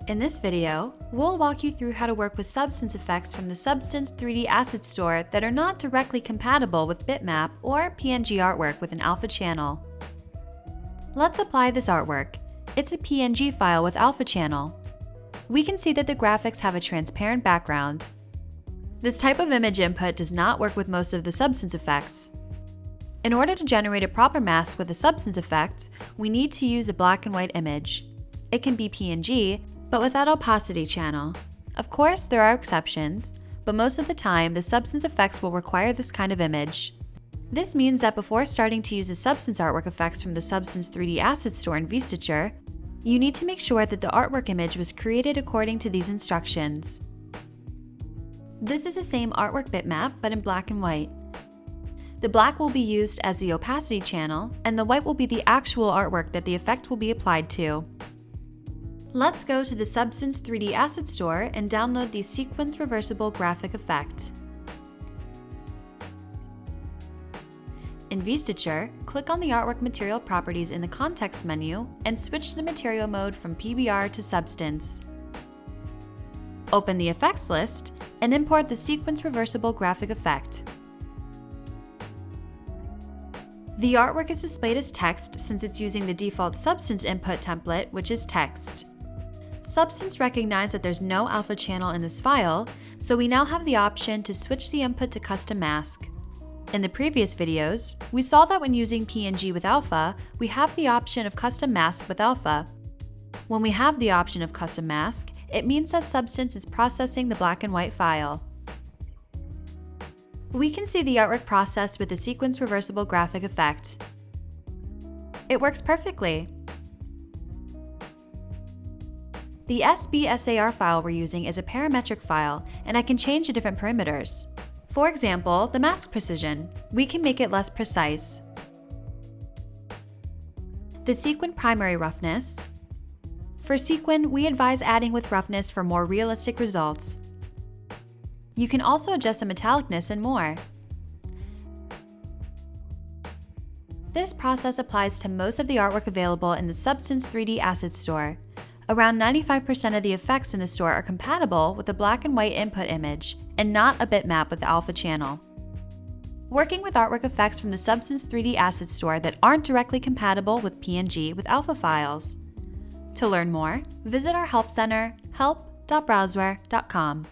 In this video, we'll walk you through how to work with substance effects from the Substance 3D Asset Store that are not directly compatible with bitmap or PNG artwork with an alpha channel. Let's apply this artwork. It's a PNG file with alpha channel. We can see that the graphics have a transparent background. This type of image input does not work with most of the substance effects. In order to generate a proper mask with a substance effect, we need to use a black and white image. It can be PNG, but without opacity channel. Of course, there are exceptions, but most of the time, the substance effects will require this kind of image. This means that before starting to use the substance artwork effects from the Substance 3D Asset Store in VStitcher, you need to make sure that the artwork image was created according to these instructions. This is the same artwork bitmap, but in black and white. The black will be used as the opacity channel, and the white will be the actual artwork that the effect will be applied to. Let's go to the Substance 3D Asset Store and download the Sequence Reversible Graphic Effect. In VStitcher, click on the Artwork Material Properties in the Context menu and switch the material mode from PBR to Substance. Open the Effects list and import the Sequence Reversible Graphic Effect. The artwork is displayed as text since it's using the default Substance input template, which is text. Substance recognized that there's no alpha channel in this file, so we now have the option to switch the input to custom mask. In the previous videos, we saw that when using PNG with alpha, we have the option of custom mask with alpha. When we have the option of custom mask, it means that Substance is processing the black and white file. We can see the artwork processed with the Sequence Reversible Graphic Effect. It works perfectly. The SBSAR file we're using is a parametric file, and I can change the different parameters. For example, the mask precision. We can make it less precise. The sequin primary roughness. For sequin, we advise adding with roughness for more realistic results. You can also adjust the metallicness and more. This process applies to most of the artwork available in the Substance 3D Asset Store. Around 95% of the effects in the store are compatible with a black and white input image, and not a bitmap with the alpha channel. Working with artwork effects from the Substance 3D Asset Store that aren't directly compatible with PNG with alpha files. To learn more, visit our Help Center, help.browseware.com.